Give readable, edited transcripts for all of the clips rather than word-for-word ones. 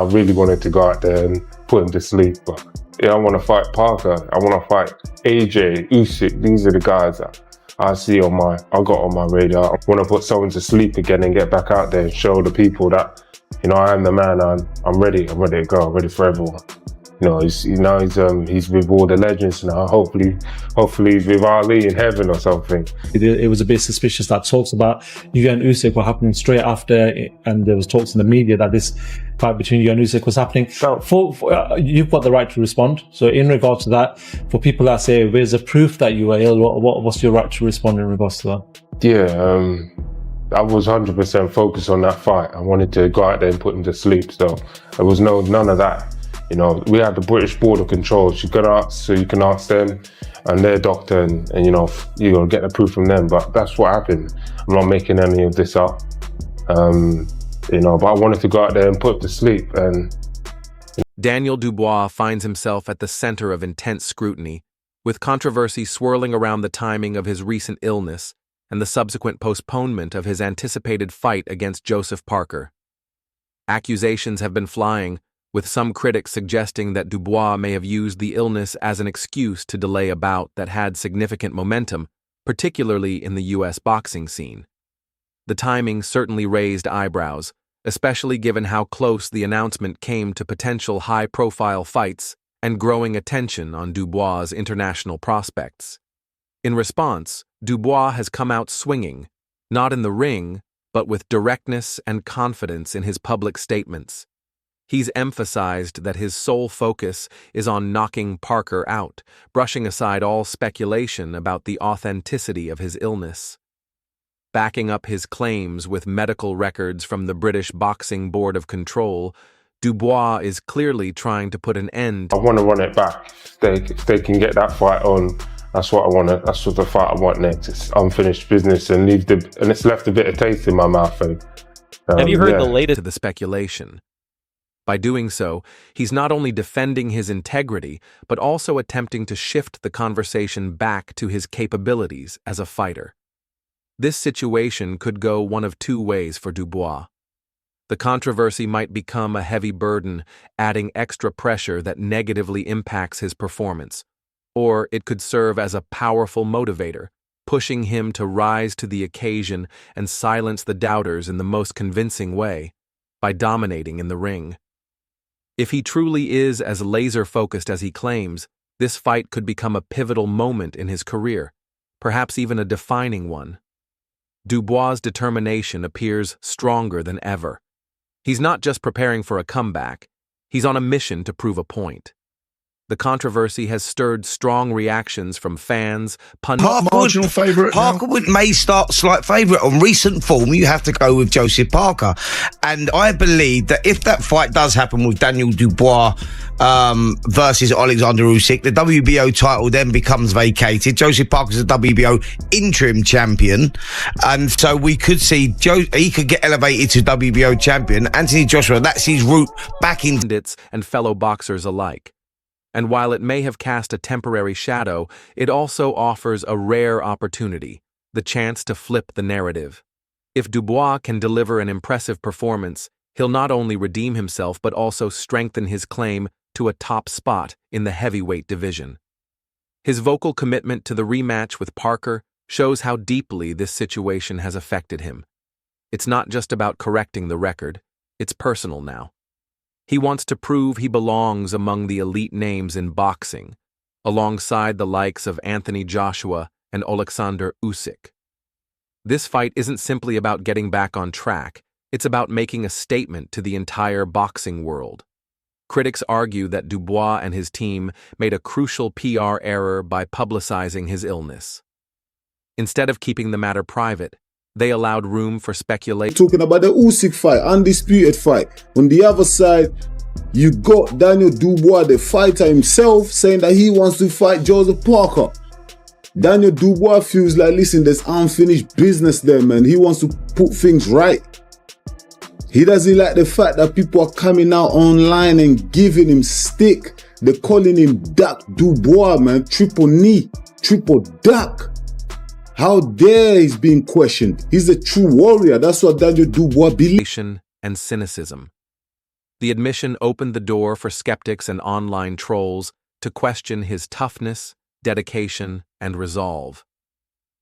I really wanted to go out there and put him to sleep, but yeah, I want to fight Parker. I want to fight AJ, Usyk. These are the guys that I see I got on my radar. I want to put someone to sleep again and get back out there and show the people that, I am the man. I'm ready. I'm ready to go. I'm ready for everyone. He's with all the legends now. Hopefully with Ali in heaven or something. It was a bit suspicious that talks about you and Usyk were happening straight after, and there was talks in the media that this fight between you and Usyk was happening. You've got the right to respond. So in regards to that, for people that say, "Where's the proof that you were ill?" What's your right to respond in regards to that? Yeah, I was 100% focused on that fight. I wanted to go out there and put him to sleep. So there was none of that. We had the British Board of Control. You can ask them and their doctor, and you'll get the proof from them. But that's what happened. I'm not making any of this up. But I wanted to go out there and put him to sleep. And Daniel Dubois finds himself at the center of intense scrutiny, with controversy swirling around the timing of his recent illness and the subsequent postponement of his anticipated fight against Joseph Parker. Accusations have been flying, with some critics suggesting that Dubois may have used the illness as an excuse to delay a bout that had significant momentum, particularly in the U.S. boxing scene. The timing certainly raised eyebrows, especially given how close the announcement came to potential high-profile fights and growing attention on Dubois' international prospects. In response, Dubois has come out swinging, not in the ring, but with directness and confidence in his public statements. He's emphasized that his sole focus is on knocking Parker out, brushing aside all speculation about the authenticity of his illness. Backing up his claims with medical records from the British Boxing Board of Control, Dubois is clearly trying to put an end. I want to run it back. If they can get that fight on, that's what I want. That's what the fight I want next. It's unfinished business and it's left a bit of taste in my mouth. Have you heard the latest to the speculation? By doing so, he's not only defending his integrity, but also attempting to shift the conversation back to his capabilities as a fighter. This situation could go one of two ways for Dubois. The controversy might become a heavy burden, adding extra pressure that negatively impacts his performance, or it could serve as a powerful motivator, pushing him to rise to the occasion and silence the doubters in the most convincing way, by dominating in the ring. If he truly is as laser-focused as he claims, this fight could become a pivotal moment in his career, perhaps even a defining one. Dubois' determination appears stronger than ever. He's not just preparing for a comeback, he's on a mission to prove a point. The controversy has stirred strong reactions from fans, pundits. Marginal favourite. Parkerwood may start slight favourite. On recent form, you have to go with Joseph Parker. And I believe that if that fight does happen with Daniel Dubois versus Alexander Usyk, the WBO title then becomes vacated. Joseph Parker's the WBO interim champion. And so we could see he could get elevated to WBO champion. Anthony Joshua, that's his route back in. Pundits and fellow boxers alike. And while it may have cast a temporary shadow, it also offers a rare opportunity, the chance to flip the narrative. If Dubois can deliver an impressive performance, he'll not only redeem himself but also strengthen his claim to a top spot in the heavyweight division. His vocal commitment to the rematch with Parker shows how deeply this situation has affected him. It's not just about correcting the record, it's personal now. He wants to prove he belongs among the elite names in boxing, alongside the likes of Anthony Joshua and Alexander Usyk. This fight isn't simply about getting back on track, it's about making a statement to the entire boxing world. Critics argue that Dubois and his team made a crucial PR error by publicizing his illness. Instead of keeping the matter private, they allowed room for speculation. Talking about the Usyk fight, undisputed fight. On the other side, you got Daniel Dubois, the fighter himself, saying that he wants to fight Joseph Parker. Daniel Dubois feels like, listen, there's unfinished business there, man. He wants to put things right. He doesn't like the fact that people are coming out online and giving him stick. They're calling him Duck Dubois, man. Triple knee, triple duck. How dare he's being questioned? He's a true warrior. That's what Daniel Dubois believes. And cynicism. The admission opened the door for skeptics and online trolls to question his toughness, dedication, and resolve.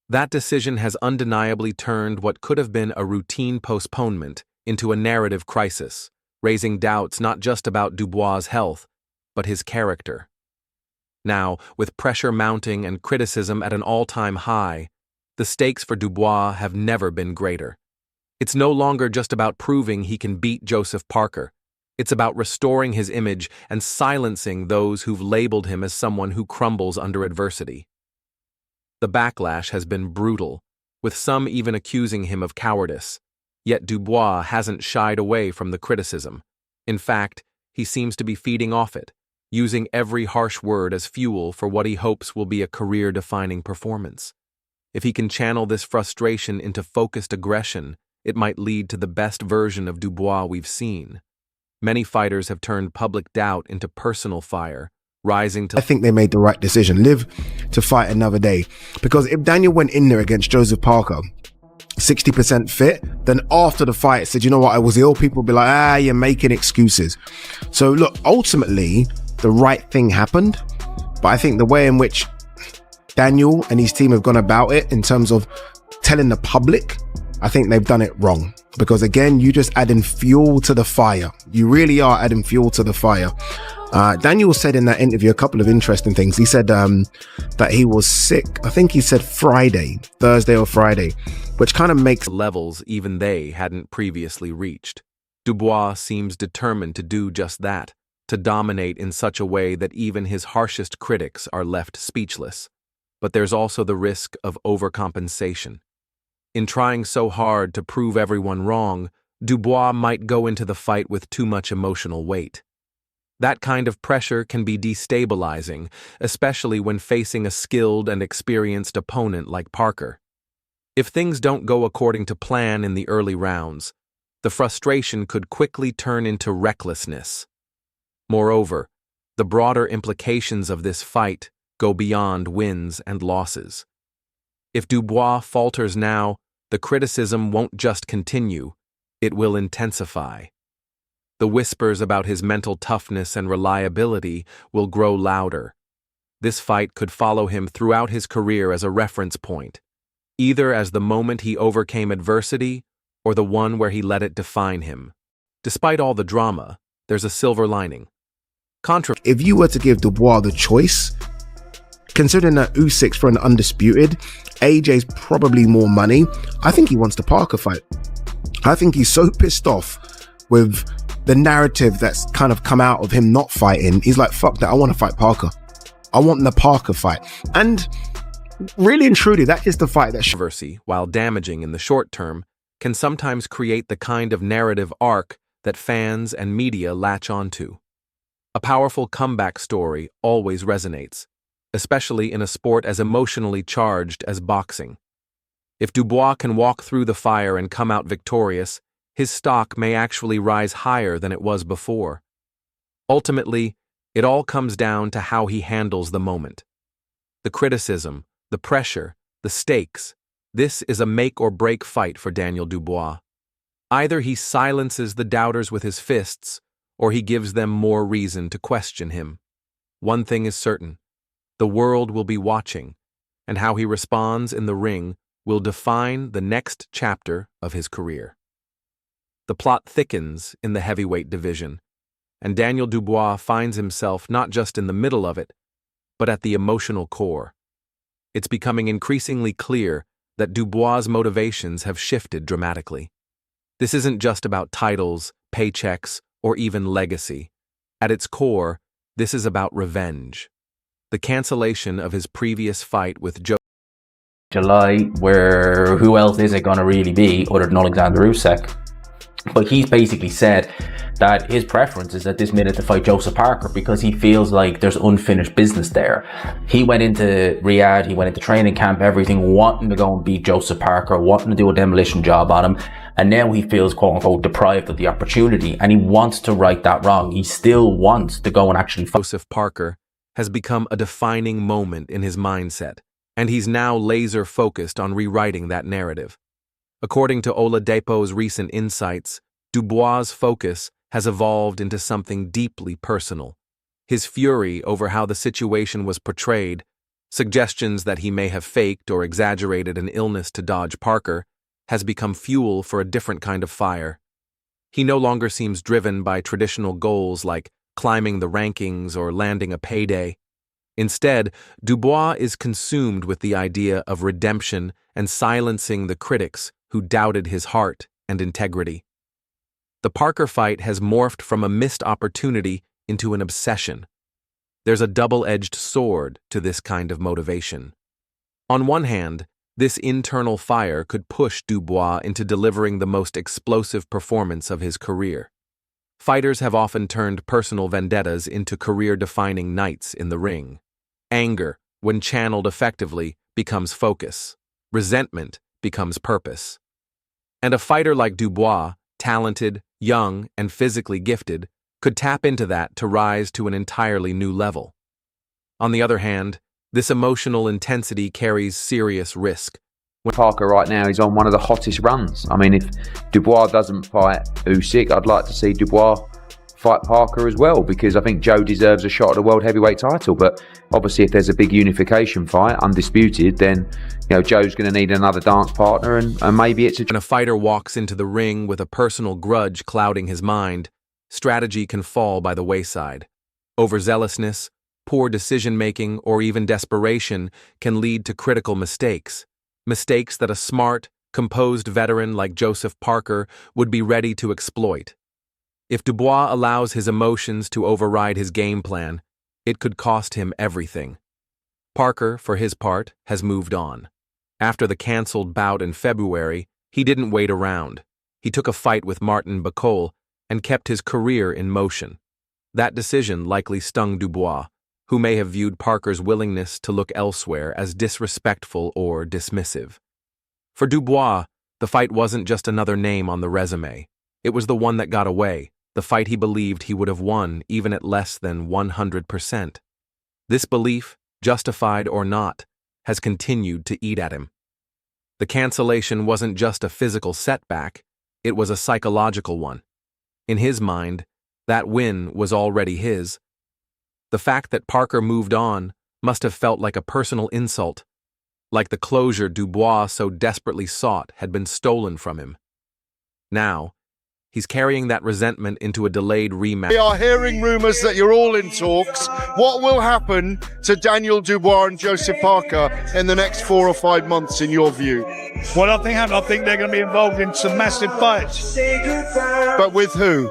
That decision has undeniably turned what could have been a routine postponement into a narrative crisis, raising doubts not just about Dubois' health, but his character. Now, with pressure mounting and criticism at an all-time high, the stakes for Dubois have never been greater. It's no longer just about proving he can beat Joseph Parker. It's about restoring his image and silencing those who've labeled him as someone who crumbles under adversity. The backlash has been brutal, with some even accusing him of cowardice. Yet Dubois hasn't shied away from the criticism. In fact, he seems to be feeding off it, using every harsh word as fuel for what he hopes will be a career-defining performance. If he can channel this frustration into focused aggression, it might lead to the best version of Dubois we've seen. Many fighters have turned public doubt into personal fire, rising to... I think they made the right decision. Live to fight another day. Because if Daniel went in there against Joseph Parker, 60% fit, then after the fight said, you know what, I was ill, people would be like, you're making excuses. So look, ultimately, the right thing happened. But I think the way in which Daniel and his team have gone about it in terms of telling the public, I think they've done it wrong. Because again, you just adding fuel to the fire. You really are adding fuel to the fire. Daniel said in that interview a couple of interesting things. He said that he was sick. I think he said Thursday or Friday, which kind of makes levels even they hadn't previously reached. Dubois seems determined to do just that, to dominate in such a way that even his harshest critics are left speechless. But there's also the risk of overcompensation. In trying so hard to prove everyone wrong, Dubois might go into the fight with too much emotional weight. That kind of pressure can be destabilizing, especially when facing a skilled and experienced opponent like Parker. If things don't go according to plan in the early rounds, the frustration could quickly turn into recklessness. Moreover, the broader implications of this fight go beyond wins and losses. If Dubois falters now, the criticism won't just continue, it will intensify. The whispers about his mental toughness and reliability will grow louder. This fight could follow him throughout his career as a reference point, either as the moment he overcame adversity or the one where he let it define him. Despite all the drama, there's a silver lining. If you were to give Dubois the choice, considering that Usyk's for an undisputed, AJ's probably more money, I think he wants the Parker fight. I think he's so pissed off with the narrative that's kind of come out of him not fighting. He's like, fuck that, I want to fight Parker. I want the Parker fight. And really and truly, that is the fight that controversy, while damaging in the short term, can sometimes create the kind of narrative arc that fans and media latch onto. A powerful comeback story always resonates, especially in a sport as emotionally charged as boxing. If Dubois can walk through the fire and come out victorious, his stock may actually rise higher than it was before. Ultimately, it all comes down to how he handles the moment. The criticism, the pressure, the stakes. This is a make-or-break fight for Daniel Dubois. Either he silences the doubters with his fists, or he gives them more reason to question him. One thing is certain. The world will be watching, and how he responds in the ring will define the next chapter of his career. The plot thickens in the heavyweight division, and Daniel Dubois finds himself not just in the middle of it, but at the emotional core. It's becoming increasingly clear that Dubois' motivations have shifted dramatically. This isn't just about titles, paychecks, or even legacy. At its core, this is about revenge. The cancellation of his previous fight with July, where who else is it going to really be other than Alexander Usyk? But he's basically said that his preference is at this minute to fight Joseph Parker because he feels like there's unfinished business there. He went into Riyadh, he went into training camp, everything, wanting to go and beat Joseph Parker, wanting to do a demolition job on him. And now he feels, quote unquote, deprived of the opportunity, and he wants to right that wrong. He still wants to go and actually fight. Joseph Parker has become a defining moment in his mindset, and he's now laser-focused on rewriting that narrative. According to Oladipo's recent insights, Dubois' focus has evolved into something deeply personal. His fury over how the situation was portrayed, suggestions that he may have faked or exaggerated an illness to dodge Parker, has become fuel for a different kind of fire. He no longer seems driven by traditional goals like climbing the rankings or landing a payday. Instead, Dubois is consumed with the idea of redemption and silencing the critics who doubted his heart and integrity. The Parker fight has morphed from a missed opportunity into an obsession. There's a double-edged sword to this kind of motivation. On one hand, this internal fire could push Dubois into delivering the most explosive performance of his career. Fighters have often turned personal vendettas into career-defining nights in the ring. Anger, when channeled effectively, becomes focus. Resentment becomes purpose. And a fighter like Dubois, talented, young, and physically gifted, could tap into that to rise to an entirely new level. On the other hand, this emotional intensity carries serious risk. Parker right now is on one of the hottest runs. I mean, if Dubois doesn't fight Usyk, I'd like to see Dubois fight Parker as well, because I think Joe deserves a shot at the world heavyweight title. But obviously, if there's a big unification fight, undisputed, then Joe's going to need another dance partner, and maybe it's When a fighter walks into the ring with a personal grudge clouding his mind, strategy can fall by the wayside. Overzealousness, poor decision-making, or even desperation can lead to critical mistakes. Mistakes that a smart, composed veteran like Joseph Parker would be ready to exploit. If Dubois allows his emotions to override his game plan, it could cost him everything. Parker, for his part, has moved on. After the cancelled bout in February, he didn't wait around. He took a fight with Martin Bacol and kept his career in motion. That decision likely stung Dubois, who may have viewed Parker's willingness to look elsewhere as disrespectful or dismissive. For Dubois, the fight wasn't just another name on the resume. It was the one that got away, the fight he believed he would have won even at less than 100%. This belief, justified or not, has continued to eat at him. The cancellation wasn't just a physical setback, it was a psychological one. In his mind, that win was already his. The fact that Parker moved on must have felt like a personal insult, like the closure Dubois so desperately sought had been stolen from him. Now, he's carrying that resentment into a delayed rematch. We are hearing rumours that you're all in talks. What will happen to Daniel Dubois and Joseph Parker in the next 4 or 5 months, in your view? What I think they're going to be involved in some massive fights. But with who?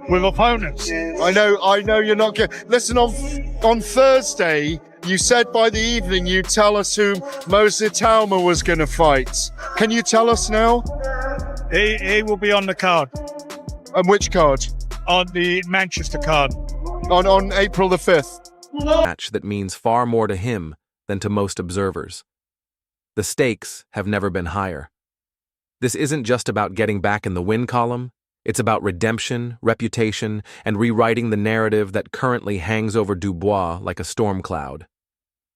With opponents. I know you're not going. Listen, on Thursday, you said by the evening you'd tell us who Moses Talma was going to fight. Can you tell us now? He will be on the card. On which card? On the Manchester card. On April the 5th. Match that means far more to him than to most observers. The stakes have never been higher. This isn't just about getting back in the win column. It's about redemption, reputation, and rewriting the narrative that currently hangs over Dubois like a storm cloud.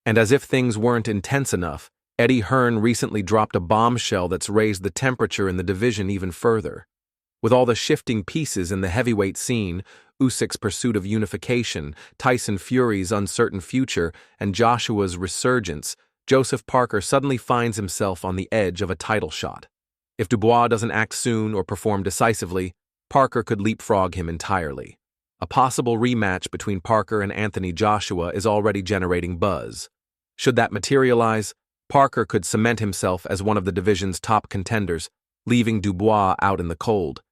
And as if things weren't intense enough, Eddie Hearn recently dropped a bombshell that's raised the temperature in the division even further. With all the shifting pieces in the heavyweight scene, Usyk's pursuit of unification, Tyson Fury's uncertain future, and Joshua's resurgence, Joseph Parker suddenly finds himself on the edge of a title shot. If Dubois doesn't act soon or perform decisively, Parker could leapfrog him entirely. A possible rematch between Parker and Anthony Joshua is already generating buzz. Should that materialize, Parker could cement himself as one of the division's top contenders, leaving Dubois out in the cold.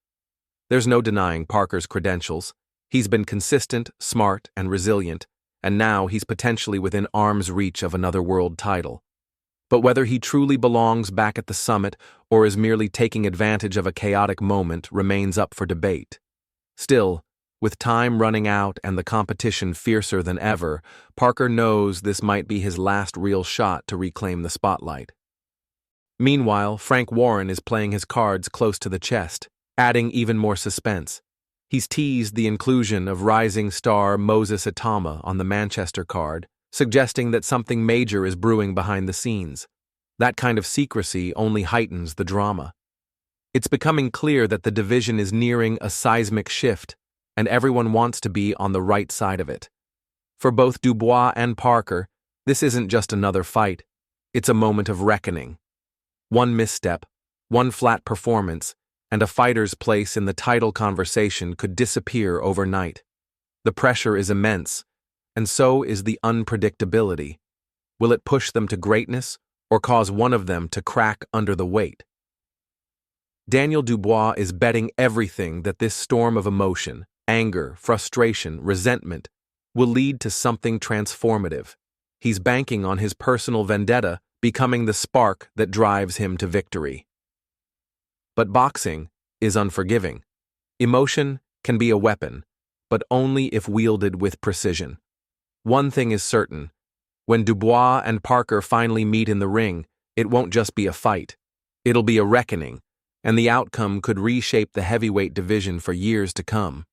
There's no denying Parker's credentials. He's been consistent, smart, and resilient, and now he's potentially within arm's reach of another world title. But whether he truly belongs back at the summit or is merely taking advantage of a chaotic moment remains up for debate. Still, with time running out and the competition fiercer than ever, Parker knows this might be his last real shot to reclaim the spotlight. Meanwhile, Frank Warren is playing his cards close to the chest, adding even more suspense. He's teased the inclusion of rising star Moses Talma on the Manchester card, suggesting that something major is brewing behind the scenes. That kind of secrecy only heightens the drama. It's becoming clear that the division is nearing a seismic shift, and everyone wants to be on the right side of it. For both Dubois and Parker, this isn't just another fight, it's a moment of reckoning. One misstep, one flat performance, and a fighter's place in the title conversation could disappear overnight. The pressure is immense, and so is the unpredictability. Will it push them to greatness, or cause one of them to crack under the weight? Daniel Dubois is betting everything that this storm of emotion, anger, frustration, resentment, will lead to something transformative. He's banking on his personal vendetta becoming the spark that drives him to victory. But boxing is unforgiving. Emotion can be a weapon, but only if wielded with precision. One thing is certain: when Dubois and Parker finally meet in the ring, it won't just be a fight. It'll be a reckoning, and the outcome could reshape the heavyweight division for years to come.